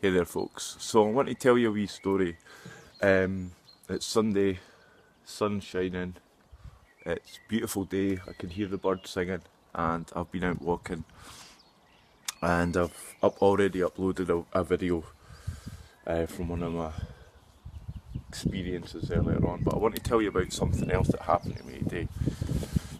Hey there folks, so I want to tell you a wee story. It's Sunday, sun shining, it's a beautiful day, I can hear the birds singing, and I've been out walking and I've already uploaded a video from one of my experiences earlier on, but I want to tell you about something else that happened to me today.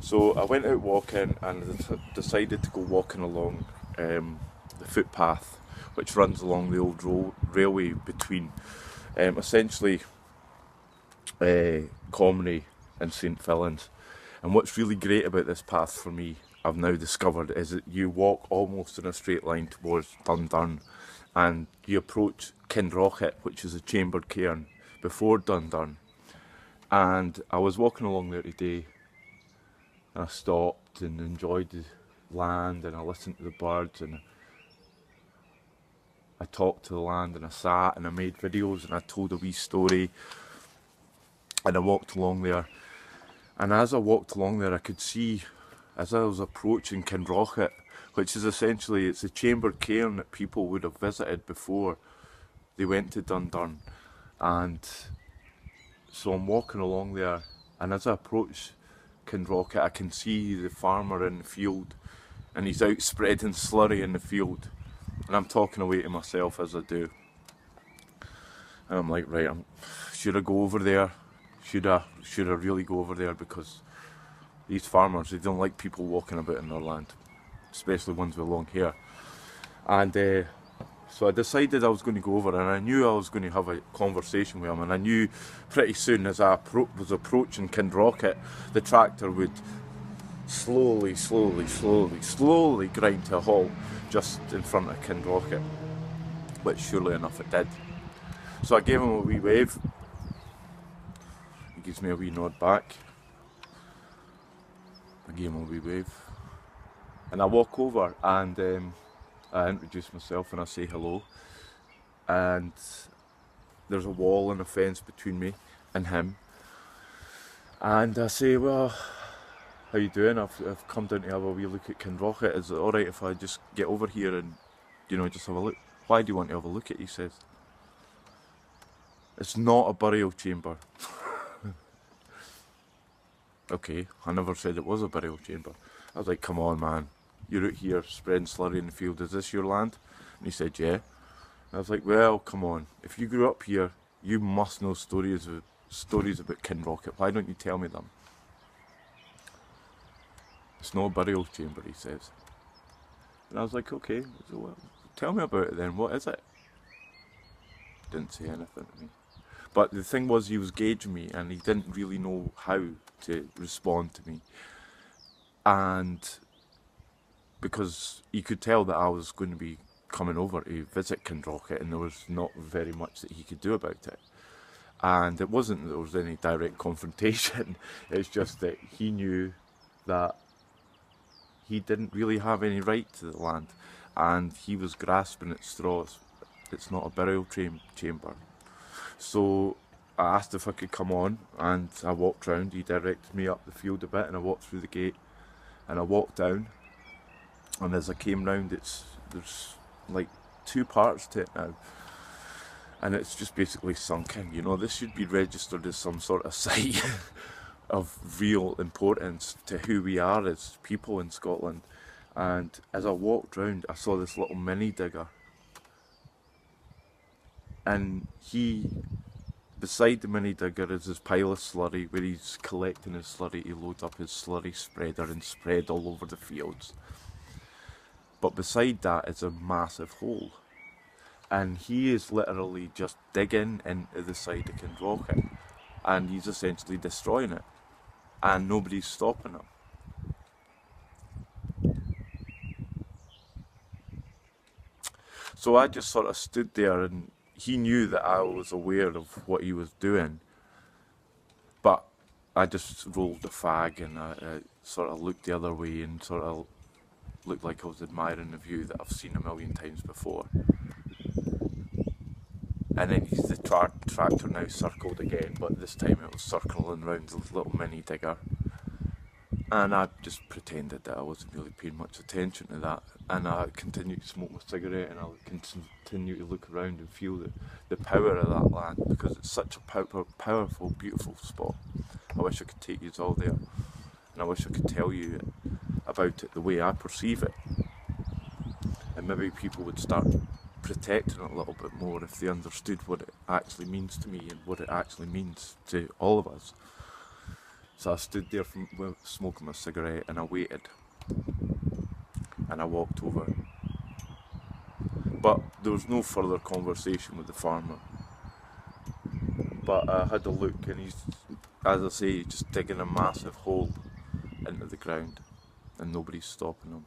So I went out walking and decided to go walking along the footpath which runs along the old railway between essentially Comrie and St Fillan's. And what's really great about this path for me, I've now discovered, is that you walk almost in a straight line towards Dundurn and you approach Kindrochet, which is a chambered cairn, before Dundurn. And I was walking along there today and I stopped and enjoyed the land and I listened to the birds and I talked to the land and I sat and I made videos and I told a wee story and I walked along there. And as I walked along there I could see, as I was approaching Kindrochet, which is essentially, it's a chambered cairn that people would have visited before they went to Dundurn. And so I'm walking along there and as I approach Kindrochet I can see the farmer in the field and he's out spreading slurry in the field. And I'm talking away to myself as I do. And I'm like, right, should I go over there? Should I really go over there? Because these farmers, they don't like people walking about in their land, especially ones with long hair. And so I decided I was going to go over, and I knew I was going to have a conversation with him. And I knew pretty soon as I was approaching Kindrochet, the tractor would slowly grind to a halt just in front of Kindrochet, which surely enough it did. So I gave him a wee wave, he gives me a wee nod back, I gave him a wee wave, and I walk over and I introduce myself and I say hello, and there's a wall and a fence between me and him, and I say, well, how you doing? I've come down to have a wee look at Kindrochet. Is it alright if I just get over here and, you know, just have a look? Why do you want to have a look at it? He says. It's not a burial chamber. Okay, I never said it was a burial chamber. I was like, come on man, you're out here spreading slurry in the field, is this your land? And he said, yeah. And I was like, well, come on, if you grew up here, you must know stories about Kindrochet. Why don't you tell me them? It's not a burial chamber, he says. And I was like, okay, so well, tell me about it then, what is it? Didn't say anything to me. But the thing was, he was gauging me and he didn't really know how to respond to me. And because he could tell that I was going to be coming over to visit Kindrochet and there was not very much that he could do about it. And it wasn't that there was any direct confrontation, it's just that he knew that he didn't really have any right to the land and he was grasping at straws. It's not a burial chamber. So I asked if I could come on and I walked round. He directed me up the field a bit and I walked through the gate and I walked down, and as I came round there's like two parts to it now, and it's just basically sunk in. You know, this should be registered as some sort of site of real importance to who we are as people in Scotland. And as I walked round I saw this little mini digger, and beside the mini digger is his pile of slurry where he's collecting his slurry to load up his slurry spreader and spread all over the fields. But beside that is a massive hole, and he is literally just digging into the side of Kindrochet and he's essentially destroying it. And nobody's stopping him. So I just sort of stood there, and he knew that I was aware of what he was doing, but I just rolled the fag and I sort of looked the other way and sort of looked like I was admiring the view that I've seen a million times before. And then the tractor now circled again, but this time it was circling around the little mini digger. And I just pretended that I wasn't really paying much attention to that. And I continued to smoke my cigarette, and I continue to look around and feel the power of that land, because it's such a powerful, beautiful spot. I wish I could take you all there, and I wish I could tell you about it the way I perceive it. And maybe people would start protecting it a little bit more if they understood what it actually means to me and what it actually means to all of us. So I stood there smoking my cigarette, and I waited, and I walked over. But there was no further conversation with the farmer. But I had a look, and he's, as I say, just digging a massive hole into the ground, and nobody's stopping him.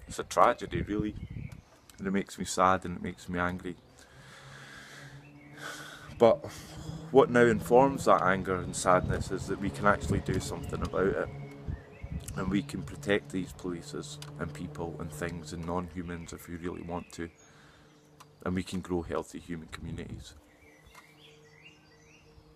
It's a tragedy, really, and it makes me sad and it makes me angry. But what now informs that anger and sadness is that we can actually do something about it, and we can protect these places and people and things and non-humans if we really want to, and we can grow healthy human communities.